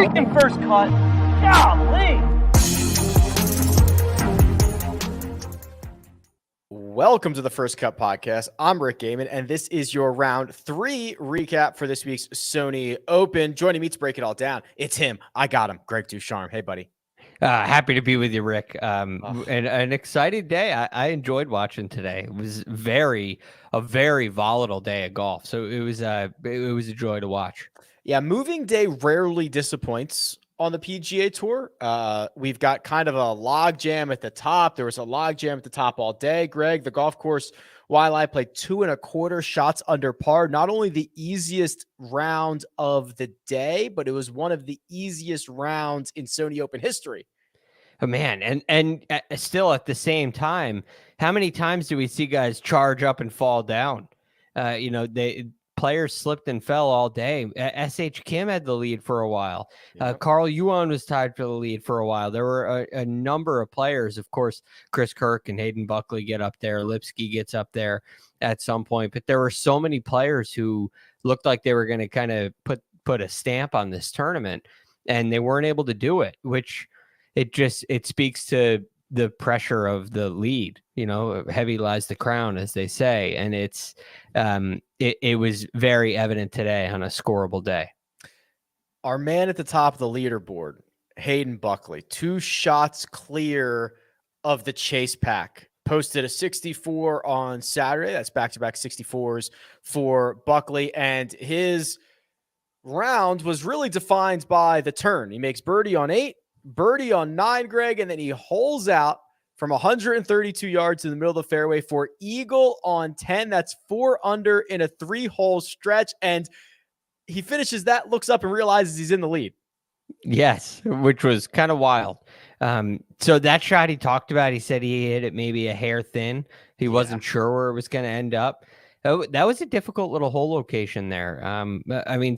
freaking first cut. Golly. Welcome to the First Cut Podcast. I'm Rick Gehman, and this is your round 3 recap for this week's Sony Open. Joining me to break it all down, it's him. I got him, Greg DuCharme. Hey, buddy. Happy to be with you, Rick. And an exciting day. I enjoyed watching today. It was a very volatile day of golf. So it was a joy to watch. Yeah, moving day rarely disappoints on the PGA Tour. We've got kind of a log jam at the top. There was a log jam at the top all day. Greg, the golf course, while I played 2.25 shots under par, not only the easiest round of the day, but it was one of the easiest rounds in Sony Open history. Oh, man. And still at the same time, how many times do we see guys charge up and fall down? Players slipped and fell all day. S.H. Kim had the lead for a while. Yeah. Carl Yuan was tied for the lead for a while. There were a number of players. Of course, Chris Kirk and Hayden Buckley get up there. Lipsky gets up there at some point. But there were so many players who looked like they were going to kind of put a stamp on this tournament, and they weren't able to do it, which it speaks to the pressure of the lead. Heavy lies the crown, as they say. And it was very evident today on a scoreable day. Our man at the top of the leaderboard, Hayden Buckley, 2 shots clear of the chase pack, posted a 64 on Saturday. That's back-to-back 64s for Buckley. And his round was really defined by the turn. He makes birdie on 8, birdie on 9, Greg, and then he holes out from 132 yards in the middle of the fairway for eagle on 10. That's 4 under in a 3-hole stretch. And he finishes that, looks up and realizes he's in the lead. Yes, which was kind of wild. So that shot he talked about, he said he hit it maybe a hair thin. He wasn't sure where it was going to end up. That was a difficult little hole location there.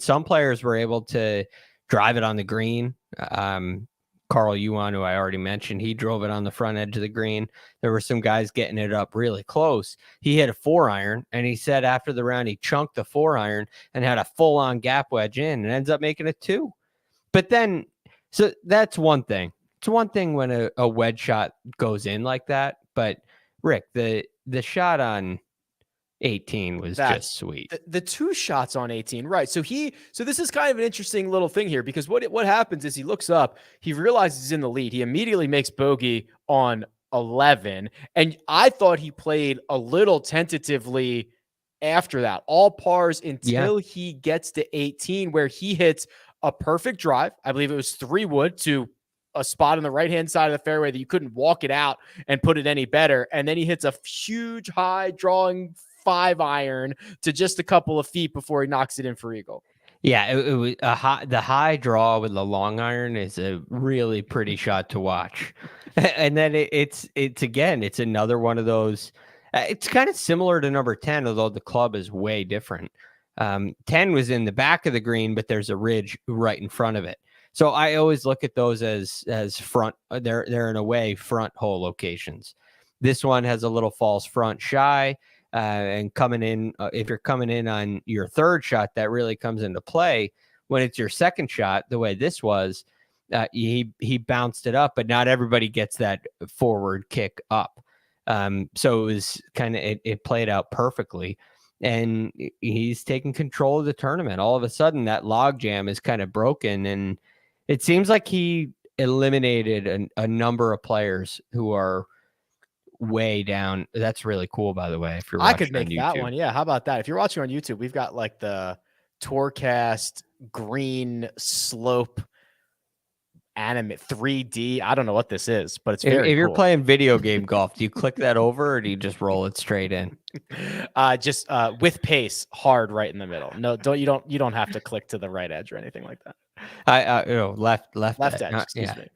Some players were able to drive it on the green. Carl Yuan, who I already mentioned, he drove it on the front edge of the green. There were some guys getting it up really close. He hit a 4-iron, and he said after the round he chunked the 4-iron and had a full-on gap wedge in and ends up making it 2. But then, so that's one thing. It's one thing when a wedge shot goes in like that. But, Rick, the shot on 18 was just sweet. The 2 shots on 18, right? So this is kind of an interesting little thing here, because what happens is he looks up, he realizes he's in the lead, he immediately makes bogey on 11, and I thought he played a little tentatively after that, all pars until he gets to 18, where he hits a perfect drive. I believe it was 3-wood to a spot on the right-hand side of the fairway that you couldn't walk it out and put it any better, and then he hits a huge high drawing 5-iron to just a couple of feet before he knocks it in for eagle. Yeah, it was the high draw with the long iron is a really pretty shot to watch. And then it's another one of those. It's kind of similar to number 10, although the club is way different. 10 was in the back of the green, but there's a ridge right in front of it. So I always look at those as front. They're in a way front hole locations. This one has a little false front shy. And coming in, if you're coming in on your third shot, that really comes into play. When it's your second shot, the way this was, he bounced it up, but not everybody gets that forward kick up. So it was kind of, it played out perfectly, and he's taking control of the tournament. All of a sudden, that log jam is kind of broken, and it seems like he eliminated a number of players who are way down. That's really cool, by the way. If you're watching, I could make that one. Yeah, how about that? If you're watching on YouTube, we've got like the Tourcast green slope animate 3D. I don't know what this is, but it's very if you're cool. Playing video game golf, do you click that over or do you just roll it straight in? Just with pace, hard right in the middle. No, you don't have to click to the right edge or anything like that. Left edge. Excuse me.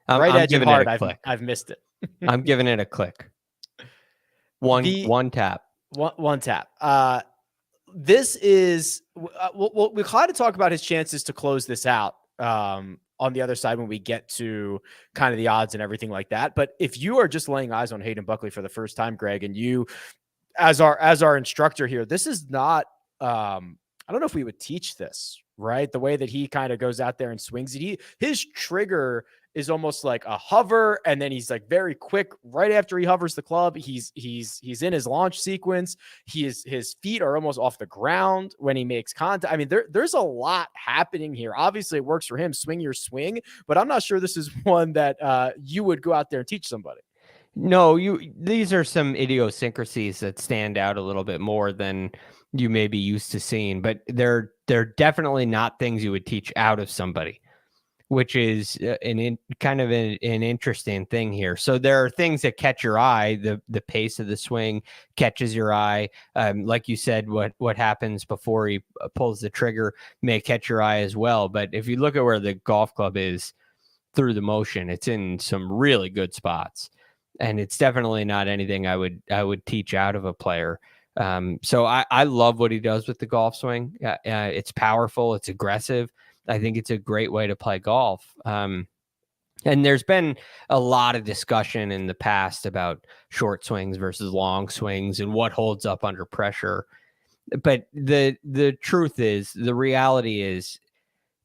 Right I'm edge and hard. I've missed it. I'm giving it a click. One tap. One tap. This is we'll kind of talk about his chances to close this out on the other side when we get to kind of the odds and everything like that. But if you are just laying eyes on Hayden Buckley for the first time, Greg, and you as our instructor here, this is not I don't know if we would teach this right? The way that he kind of goes out there and swings it. His trigger is almost like a hover, and then he's like very quick right after he hovers the club. He's in his launch sequence. His feet are almost off the ground when he makes contact. I mean, there's a lot happening here. Obviously, it works for him. Swing your swing, but I'm not sure this is one that you would go out there and teach somebody. No, these are some idiosyncrasies that stand out a little bit more than you may be used to seeing, but they're definitely not things you would teach out of somebody, which is an interesting thing here. So there are things that catch your eye. The pace of the swing catches your eye. Like you said, what happens before he pulls the trigger may catch your eye as well. But if you look at where the golf club is through the motion, it's in some really good spots. And it's definitely not anything I would teach out of a player. So I love what he does with the golf swing. It's powerful. It's aggressive. I think it's a great way to play golf. And there's been a lot of discussion in the past about short swings versus long swings and what holds up under pressure. But the truth is, the reality is,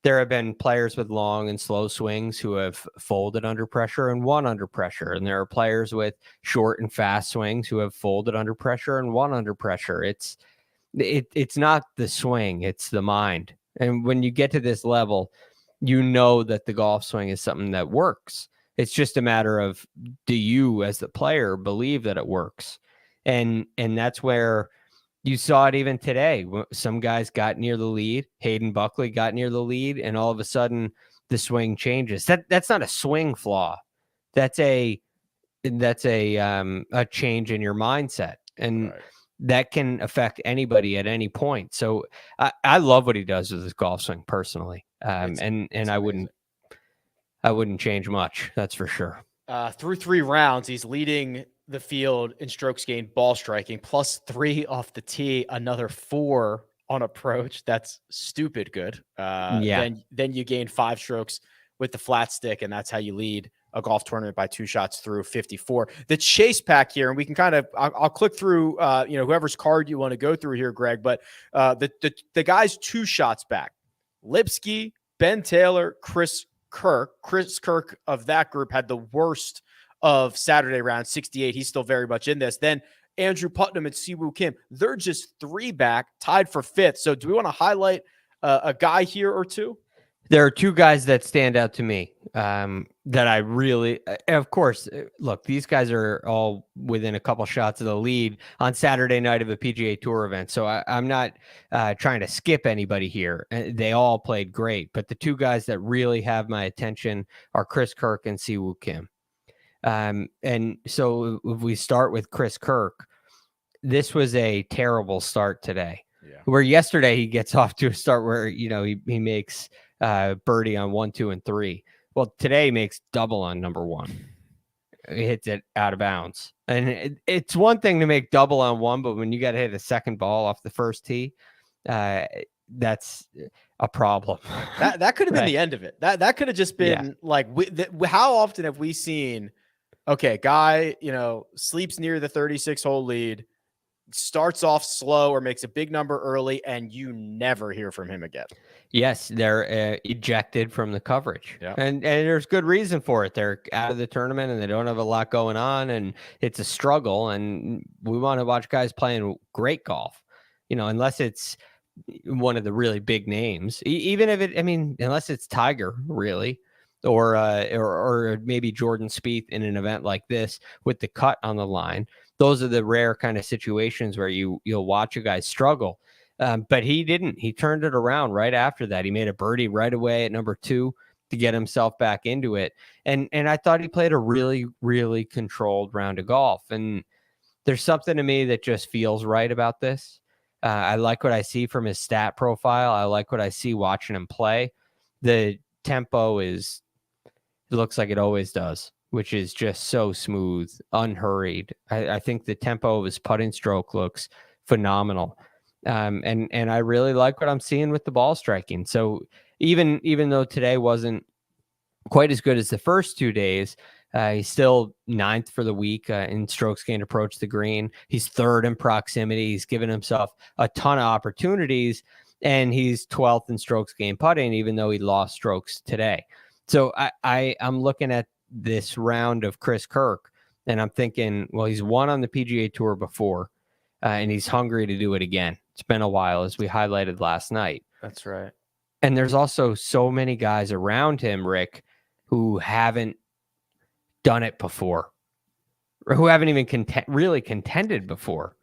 there have been players with long and slow swings who have folded under pressure and won under pressure. And there are players with short and fast swings who have folded under pressure and won under pressure. It's not the swing, it's the mind. And when you get to this level, you know that the golf swing is something that works. It's just a matter of, do you as the player believe that it works? And that's where you saw it even today. Some guys got near the lead. Hayden Buckley got near the lead, and all of a sudden the swing changes. That's not a swing flaw. That's a change in your mindset, and right, that can affect anybody at any point. So I love what he does with his golf swing personally, and I wouldn't change much. That's for sure. Through 3 rounds, he's leading the field in strokes gained ball striking, +3 off the tee, another 4 on approach. That's stupid good. Then you gain 5 strokes with the flat stick, and that's how you lead a golf tournament by 2 shots through 54. The chase pack here, and we can kind of, I'll click through, whoever's card you want to go through here, Greg, but the guys 2 shots back: Lipsky, Ben Taylor, Chris Kirk. Chris Kirk of that group had the worst of Saturday round, 68. He's still very much in this. Then Andrew Putnam and Siwoo Kim, they're just 3 back, tied for 5th. So do we want to highlight a guy here or two? There are 2 guys that stand out to me that I really, of course, look, these guys are all within a couple shots of the lead on Saturday night of a PGA Tour event. So I'm not trying to skip anybody here. They all played great. But the 2 guys that really have my attention are Chris Kirk and Siwoo Kim. And so if we start with Chris Kirk, this was a terrible start today. Yeah. Where yesterday he gets off to a start where, he makes birdie on 1, 2, and 3. Well, today he makes double on number 1. He hits it out of bounds. And it's one thing to make double on 1, but when you got to hit a second ball off the first tee, that's a problem. That could have been the end of it. That could have just been how often have we seen, okay, guy, sleeps near the 36 hole lead, starts off slow or makes a big number early, and you never hear from him again. Yes, they're ejected from the coverage. Yeah. And there's good reason for it. They're out of the tournament and they don't have a lot going on, and it's a struggle, and we want to watch guys playing great golf, unless it's one of the really big names, even if unless it's Tiger really, or maybe Jordan Spieth in an event like this with the cut on the line. Those are the rare kind of situations where you'll watch a guy struggle. But he didn't. He turned it around right after that. He made a birdie right away at number 2 to get himself back into it. And I thought he played a really, really controlled round of golf. And there's something to me that just feels right about this. I like what I see from his stat profile. I like what I see watching him play. The tempo it looks like it always does, which is just so smooth, unhurried. I think the tempo of his putting stroke looks phenomenal. And I really like what I'm seeing with the ball striking. So even though today wasn't quite as good as the first 2 days, he's still 9th for the week in strokes gained approach the green. He's 3rd in proximity. He's given himself a ton of opportunities. and he's 12th in strokes gained putting, even though he lost strokes today. So I'm looking at this round of Chris Kirk, and I'm thinking, well, he's won on the PGA Tour before, and he's hungry to do it again. It's been a while, as we highlighted last night. That's right. And there's also so many guys around him, Rick, who haven't done it before, or who haven't even really contended before,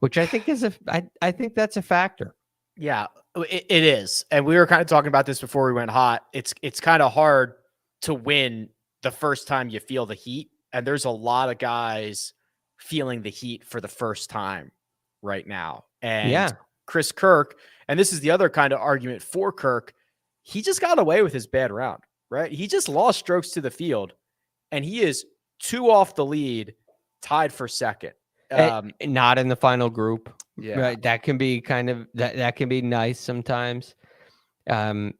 which I think is I think that's a factor. Yeah, it is. And we were kind of talking about this before we went hot. It's kind of hard to win the first time you feel the heat. And there's a lot of guys feeling the heat for the first time right now. And Chris Kirk, and this is the other kind of argument for Kirk, he just got away with his bad round, right? He just lost strokes to the field, and he is 2 off the lead, tied for second. Not in the final group. Yeah. Right. That can be kind of that can be nice sometimes. And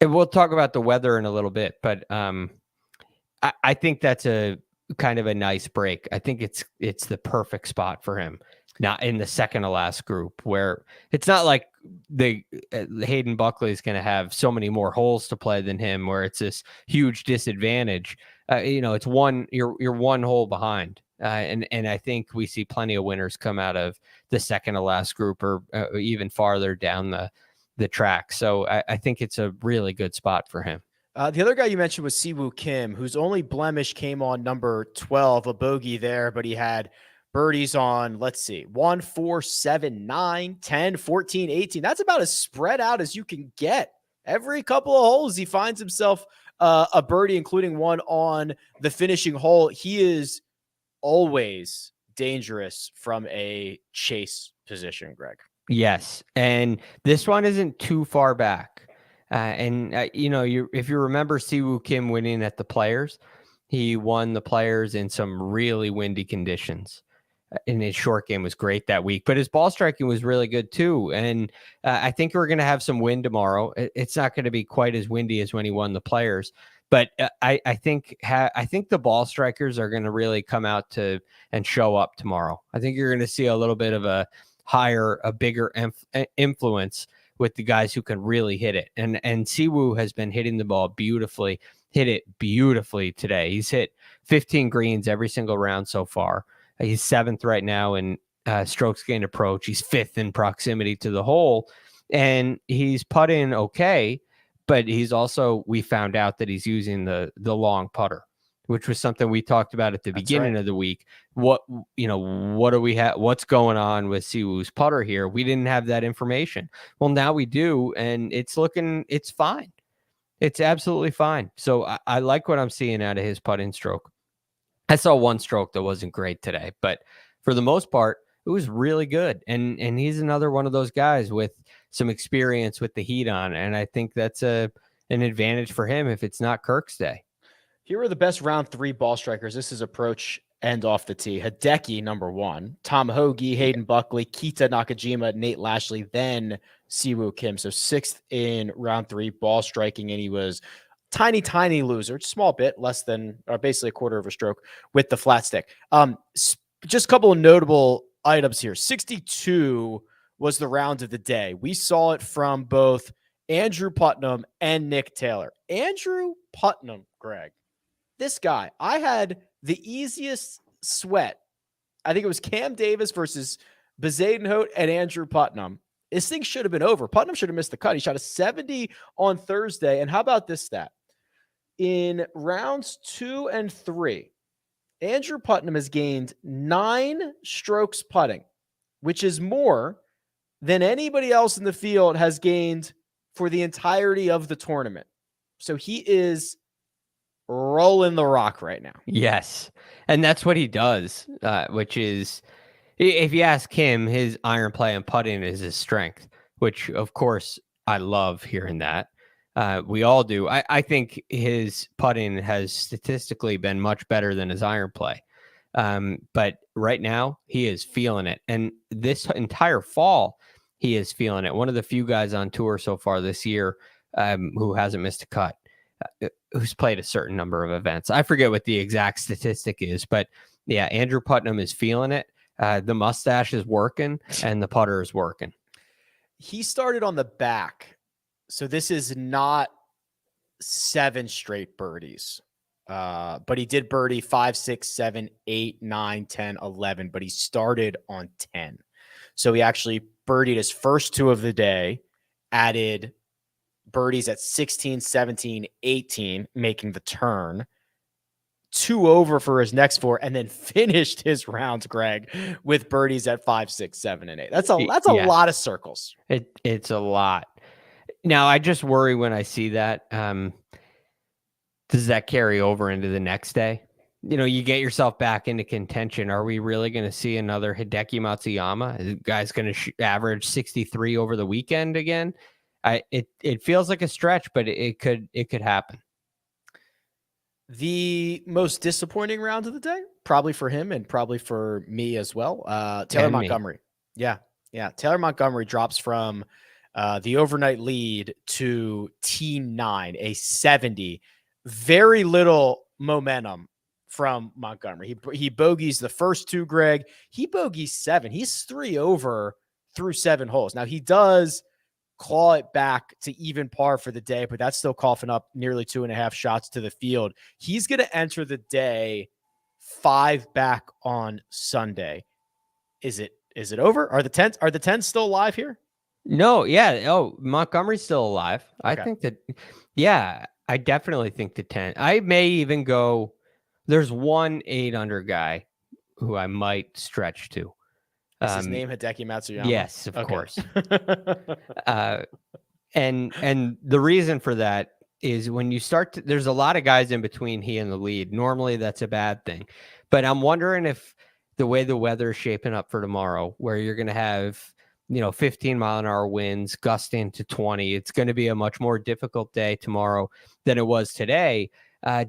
we'll talk about the weather in a little bit, but I think that's a kind of a nice break. I think it's the perfect spot for him. Not in the second to last group, where it's not like the Hayden Buckley is going to have so many more holes to play than him, where it's this huge disadvantage. It's you're 1 hole behind. And I think we see plenty of winners come out of the second to last group, or even farther down the track. So I think it's a really good spot for him. The other guy you mentioned was Siwoo Kim, whose only blemish came on number 12, a bogey there, but he had birdies on, let's see, 1, 4, 7, 9, 10, 14, 18. That's about as spread out as you can get. Every couple of holes, he finds himself a birdie, including one on the finishing hole. He is always dangerous from a chase position, Greg. Yes, and this one isn't too far back. If you remember Siwoo Kim winning at the Players, he won the Players in some really windy conditions. And his short game was great that week, but his ball striking was really good too. And I think we're going to have some wind tomorrow. It's not going to be quite as windy as when he won the Players, but I think the ball strikers are going to really come out and show up tomorrow. I think you're going to see a little bit of a bigger influence with the guys who can really hit it. And Siwoo has been hitting the ball beautifully, hit it beautifully today. He's hit 15 greens every single round so far. He's 7th right now in strokes gained approach. He's 5th in proximity to the hole, and he's putting okay, but he's also, we found out that he's using the long putter, which was something we talked about at the beginning of the week. What do we have? What's going on with Siwoo's putter here? We didn't have that information. Well, now we do, and it's fine. It's absolutely fine. So I like what I'm seeing out of his putting stroke. I saw one stroke that wasn't great today, but for the most part, it was really good. And he's another one of those guys with some experience with the heat on. And I think that's an advantage for him if it's not Kirk's day. Here are the best round 3 ball strikers. This is approach and off the tee. Hideki, number 1. Tom Hoge, Hayden Buckley, Kita Nakajima, Nate Lashley, then Siwoo Kim. So 6th in round 3 ball striking, and he was tiny loser, just a small bit less than, or basically a quarter of a stroke with the flat stick. Just a couple of notable items here. 62 was the round of the day. We saw it from both Andrew Putnam and Nick Taylor. Andrew Putnam, Greg, this guy, I had the easiest sweat. I think it was Cam Davis versus Bezadenhout and Andrew Putnam. This thing should have been over. Putnam should have missed the cut. He shot a 70 on Thursday. And how about this stat? In rounds 2 and 3, Andrew Putnam has gained 9 strokes putting, which is more than anybody else in the field has gained for the entirety of the tournament. So he is rolling the rock right now. Yes. And that's what he does, which is, if you ask him, his iron play and putting is his strength, which, of course, I love hearing that. We all do. I think his putting has statistically been much better than his iron play. But right now, he is feeling it. And this entire fall, he is feeling it. One of the few guys on tour so far this year who hasn't missed a cut, who's played a certain number of events. I forget what the exact statistic is, but yeah, Andrew Putnam is feeling it. The mustache is working and the putter is working. he started on the back. So this is not 7 straight birdies. But he did birdie 5, 6, 7, 8, 9, 10, 11, but he started on 10. So he actually birdied his first 2 of the day, added birdies at 16, 17, 18, making the turn, 2 over for his next 4, and then finished his rounds, Greg, with birdies at 5, 6, 7, and 8. That's a lot of circles. It's a lot. Now, I just worry when I see that. Does that carry over into the next day? You get yourself back into contention. Are we really going to see another Hideki Matsuyama? Is the guy's going to average 63 over the weekend again? It feels like a stretch, but it could happen. The most disappointing round of the day, probably for him and probably for me as well. Taylor Montgomery. Yeah. Taylor Montgomery drops from the overnight lead to T9, a 70. Very little momentum from Montgomery. He bogeys the first 2, Greg. He bogeys 7. He's 3 over through 7 holes. Now, he does claw it back to even par for the day, but that's still coughing up nearly 2.5 shots to the field. He's going to enter the day 5 back on Sunday. Is it over? Are the 10s still alive here? No, yeah. Oh, Montgomery's still alive. Okay. I think that, yeah, I definitely think the 10. I may even go, there's one 8 under guy who I might stretch to. Is his name Hideki Matsuyama? Yes, of course. And the reason for that is when you start to, there's a lot of guys in between he and the lead. Normally that's a bad thing. But I'm wondering if the way the weather is shaping up for tomorrow, where you're going to have 15-mile-an-hour winds gusting to 20. It's going to be a much more difficult day tomorrow than it was today.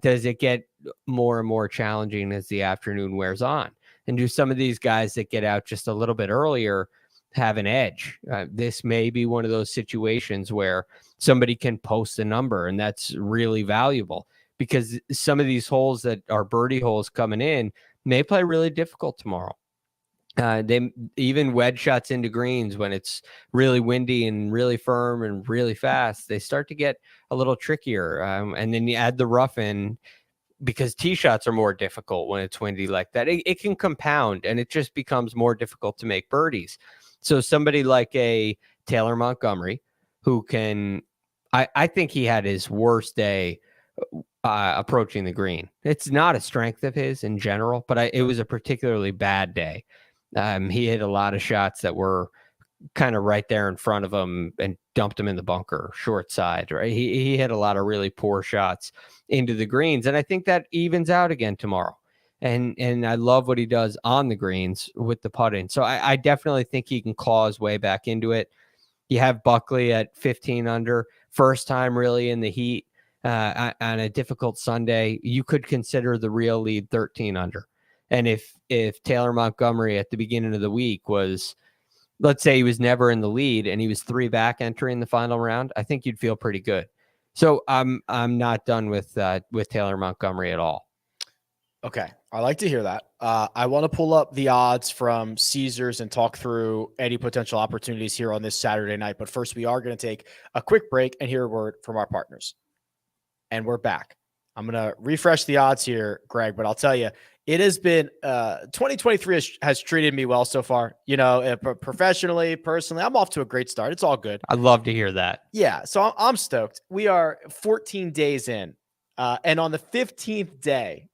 Does it get more and more challenging as the afternoon wears on? And do some of these guys that get out just a little bit earlier have an edge? This may be one of those situations where somebody can post a number, and that's really valuable because some of these holes that are birdie holes coming in may play really difficult tomorrow. They even wedge shots into greens when it's really windy and really firm and really fast. They start to get a little trickier. And then you add the rough in because tee shots are more difficult when it's windy like that. It can compound and it just becomes more difficult to make birdies. So somebody like a Taylor Montgomery who can, I think he had his worst day approaching the green. It's not a strength of his in general, but it was a particularly bad day. He hit a lot of shots that were kind of right there in front of him and dumped him in the bunker, short side, right? He hit a lot of really poor shots into the greens. And I think that evens out again tomorrow. And I love what he does on the greens with the putting. So I definitely think he can claw his way back into it. You have Buckley at 15 under, first time really in the heat on a difficult Sunday. You could consider the real lead 13 under. And if Taylor Montgomery at the beginning of the week was, let's say he was never in the lead and he was 3 back entering the final round, I think you'd feel pretty good. So I'm not done with Taylor Montgomery at all. Okay. I like to hear that. I want to pull up the odds from Caesars and talk through any potential opportunities here on this Saturday night. But first, we are going to take a quick break and hear a word from our partners. And we're back. I'm going to refresh the odds here, Greg, but I'll tell you, it has been 2023 has treated me well so far. Professionally, personally, I'm off to a great start. It's all good. I'd love to hear that. Yeah, so I'm stoked. We are 14 days in, and on the 15th day,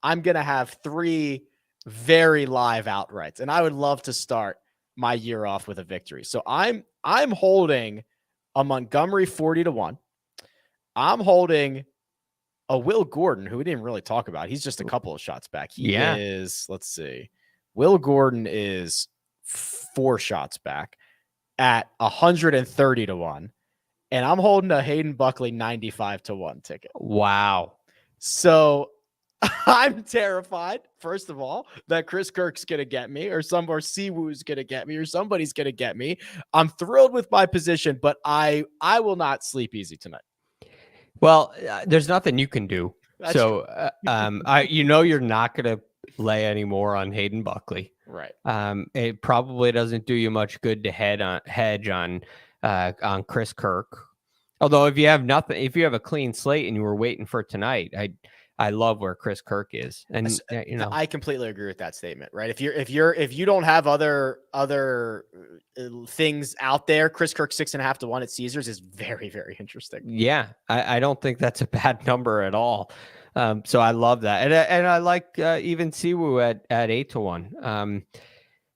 I'm going to have 3 very live outrights, and I would love to start my year off with a victory. So I'm holding a Montgomery 40-1. I'm holding a Will Gordon, who we didn't really talk about. He's just a couple of shots back. He is, let's see. Will Gordon is 4 shots back at 130-1. And I'm holding a Hayden Buckley 95-1 ticket. Wow. So I'm terrified, first of all, that Chris Kirk's going to get me or Siwoo's going to get me or somebody's going to get me. I'm thrilled with my position, but I will not sleep easy tonight. Well, there's nothing you can do. That's so, you're not going to lay any more on Hayden Buckley. Right. It probably doesn't do you much good to hedge on Chris Kirk. Although if you have a clean slate and you were waiting for tonight, I love where Chris Kirk is, and I completely agree with that statement. Right? If you don't have other things out there, Chris Kirk 6.5 to 1 at Caesars is very, very interesting. Yeah, I don't think that's a bad number at all. So I love that, and I like even Siwoo at 8 to 1.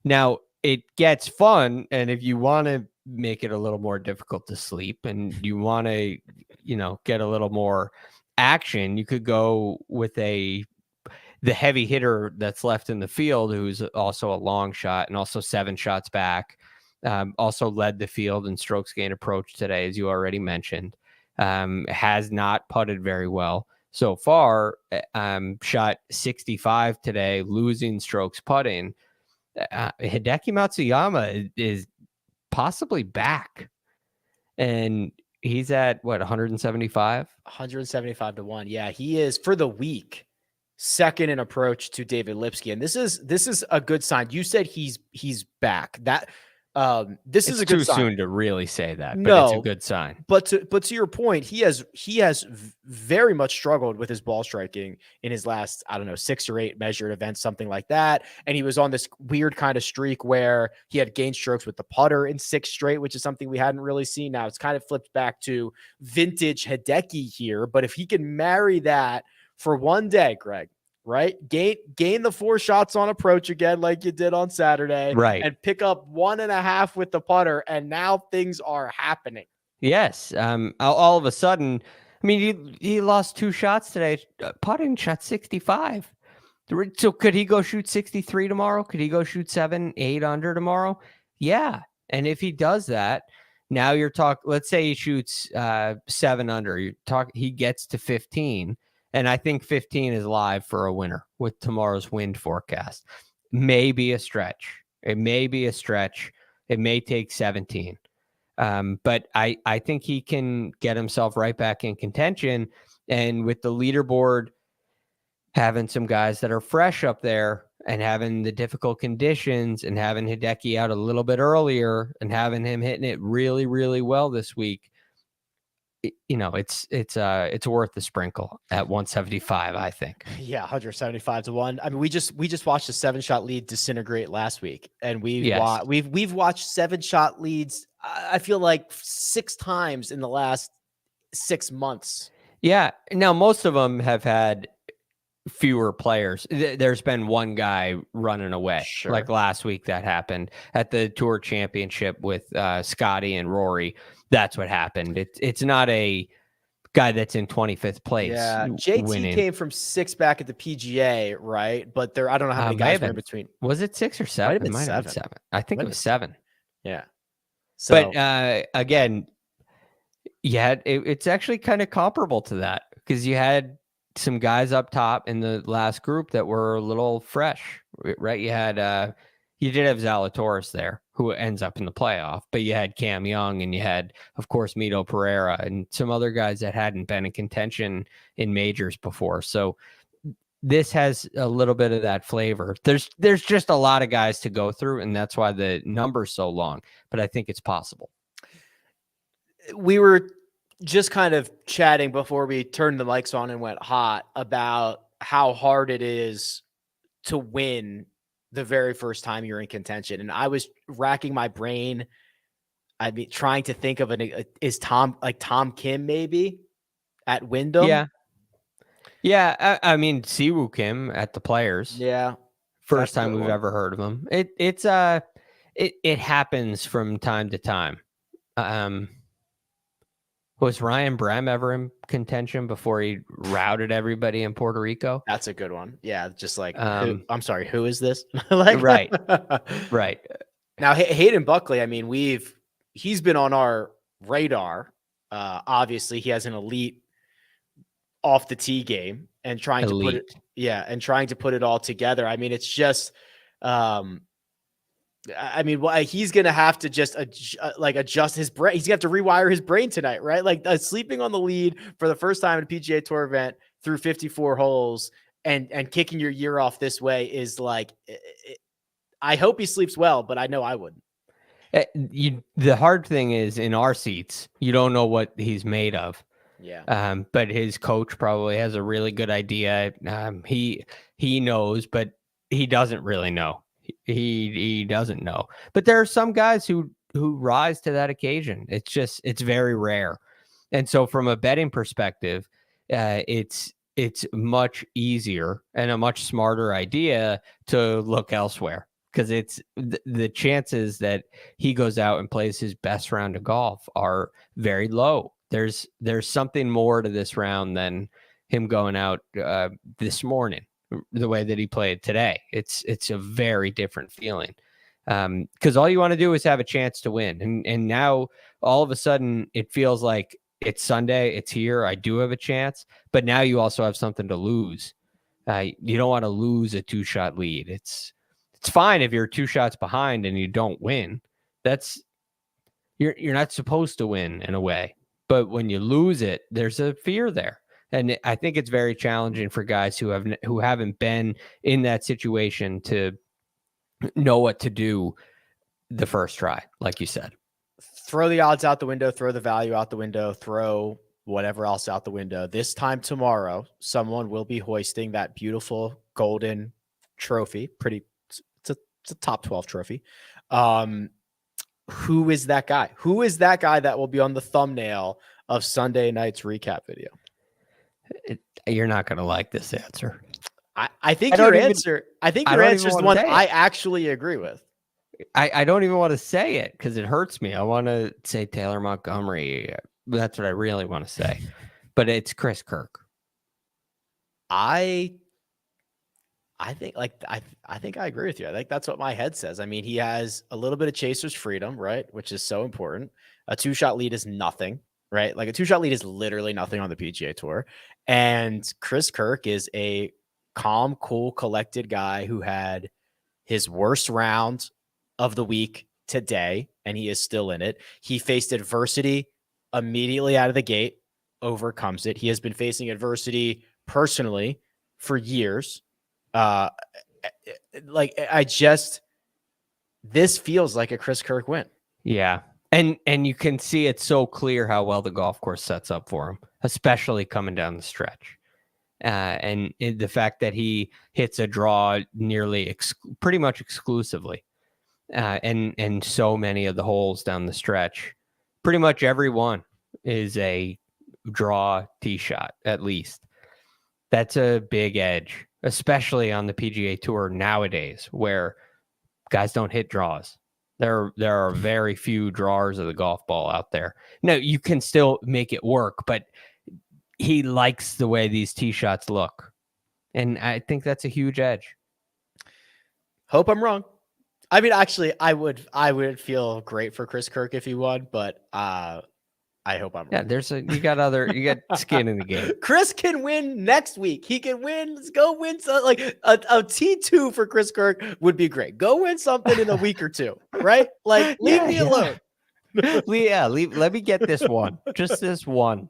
Now it gets fun, and if you want to make it a little more difficult to sleep, and you want to, get a little more action, you could go with the heavy hitter that's left in the field, who's also a long shot and also 7 shots back. Also led the field in strokes gained approach today, as you already mentioned. Has not putted very well so far. Shot 65 today, losing strokes putting. Hideki Matsuyama is possibly back, and he's at 175 to 1. Yeah, he is for the week second in approach to David Lipsky, and this is a good sign. You said he's back. That this is a good sign. Too soon to really say that, but it's a good sign. But to your point, he has very much struggled with his ball striking in his last, 6 or 8 measured events, something like that. And he was on this weird kind of streak where he had gained strokes with the putter in 6 straight, which is something we hadn't really seen. Now it's kind of flipped back to vintage Hideki here. But if he can marry that for one day, Greg, right? Gain the 4 shots on approach again, like you did on Saturday, right? And pick up 1.5 with the putter, and now things are happening. Yes. All of a sudden, I mean, he lost 2 shots today. Putting shot 65. So could he go shoot 63 tomorrow? Could he go shoot 7, 8 under tomorrow? Yeah. And if he does that, now you're talking. Let's say he shoots 7 under. He gets to 15. And I think 15 is live for a winner with tomorrow's wind forecast. Maybe a stretch. It may be a stretch. It may take 17. But I think he can get himself right back in contention. And with the leaderboard having some guys that are fresh up there and having the difficult conditions and having Hideki out a little bit earlier and having him hitting it really, really well this week, it's worth the sprinkle at 175, I think. Yeah, 175 to 1. I mean, we just watched a 7-shot lead disintegrate last week, and we've watched 7-shot leads. I feel like 6 times in the last 6 months. Yeah. Now most of them have had fewer players. There's been one guy running away. Sure. Like last week that happened at the Tour Championship with Scotty and Rory. That's what happened. It's not a guy that's in 25th place. Yeah, JT winning. Came from 6 back at the PGA, right? But I don't know how many guys were in between. Was it 6 or 7? It might have been 7. I think it was 7. Yeah. So, but again, it's actually kind of comparable to that, because you had some guys up top in the last group that were a little fresh, right? You did have Zalatoris there, who ends up in the playoff, but you had Cam Young, and you had, of course, Mito Pereira and some other guys that hadn't been in contention in majors before. So this has a little bit of that flavor. There's just a lot of guys to go through, and that's why the number's so long, but I think it's possible. We were just kind of chatting before we turned the mics on and went hot about how hard it is to win the very first time you're in contention. And I was racking my brain. I mean, trying to think of is Tom Kim maybe at Wyndham? Yeah. Yeah. I mean, Siwoo Kim at the Players. Yeah. First time we've ever heard of him. It happens from time to time. Was Ryan Brehm ever in contention before he routed everybody in Puerto Rico? That's a good one. Yeah, just like, I'm sorry, who is this? Like, right. Now, Hayden Buckley, I mean, he's been on our radar. Obviously, he has an elite off the tee game and trying to put it all together. I mean, it's just, he's going to have to just adjust his brain. He's going to have to rewire his brain tonight, right? Like sleeping on the lead for the first time in a PGA Tour event through 54 holes and kicking your year off this way is like, I hope he sleeps well, but I know I wouldn't. The hard thing is in our seats, you don't know what he's made of. Yeah. But his coach probably has a really good idea. He knows, but he doesn't really know. He doesn't know. But there are some guys who rise to that occasion. It's very rare. And so from a betting perspective, it's much easier and a much smarter idea to look elsewhere, because it's the chances that he goes out and plays his best round of golf are very low. There's something more to this round than him going out this morning, the way that he played today. It's a very different feeling, because all you want to do is have a chance to win. And now all of a sudden it feels like it's Sunday, it's here, I do have a chance, but now you also have something to lose. You don't want to lose a 2-shot lead. It's fine if you're 2 shots behind and you don't win. You're not supposed to win in a way. But when you lose it, there's a fear there. And I think it's very challenging for guys who haven't been in that situation to know what to do the first try, like you said. Throw the odds out the window, throw the value out the window, throw whatever else out the window. This time tomorrow, someone will be hoisting that beautiful golden trophy. It's a top 12 trophy. Who is that guy? Who is that guy that will be on the thumbnail of Sunday night's recap video? You're not going to like this answer. I think your answer is the one I actually agree with. I don't even want to say it because it hurts me. I want to say Taylor Montgomery. That's what I really want to say. But it's Chris Kirk. I think I think I agree with you. I think that's what my head says. I mean, he has a little bit of chaser's freedom, right? Which is so important. A 2-shot lead is nothing, right? Like a 2-shot lead is literally nothing on the PGA Tour. And Chris Kirk is a calm, cool, collected guy who had his worst round of the week today, and he is still in it. He faced adversity immediately out of the gate, overcomes it. He has been facing adversity personally for years. This feels like a Chris Kirk win. Yeah. And you can see it's so clear how well the golf course sets up for him, especially coming down the stretch. And the fact that he hits a draw nearly pretty much exclusively. And so many of the holes down the stretch, pretty much every one is a draw tee shot, at least. That's a big edge, especially on the PGA Tour nowadays, where guys don't hit draws. There are very few drawers of the golf ball out there. No, you can still make it work, but he likes the way these tee shots look. And I think that's a huge edge. Hope I'm wrong. I mean, actually, I would feel great for Chris Kirk if he won, but I hope I'm wrong. Yeah, you got skin in the game. Chris can win next week. He can win. Let's go win like a T2 for Chris Kirk would be great. Go win something in a week or two, right? Like leave me alone. Let me get this one. Just this one.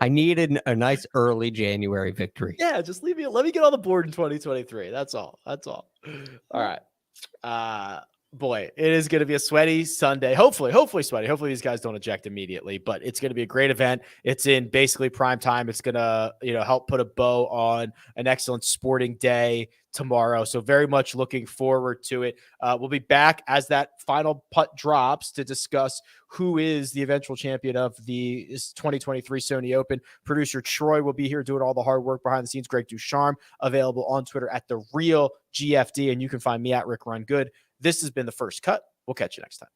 I needed a nice early January victory. Yeah, just leave me. Let me get on the board in 2023. That's all. All right. Boy, it is going to be a sweaty Sunday. Hopefully sweaty. Hopefully these guys don't eject immediately, but it's going to be a great event. It's in basically prime time. It's going to, help put a bow on an excellent sporting day tomorrow. So very much looking forward to it. We'll be back as that final putt drops to discuss who is the eventual champion of the 2023 Sony Open. Producer Troy will be here doing all the hard work behind the scenes. Greg DuCharme, available on Twitter at The Real GFD, and you can find me at Rick Run Good. This has been The First Cut. We'll catch you next time.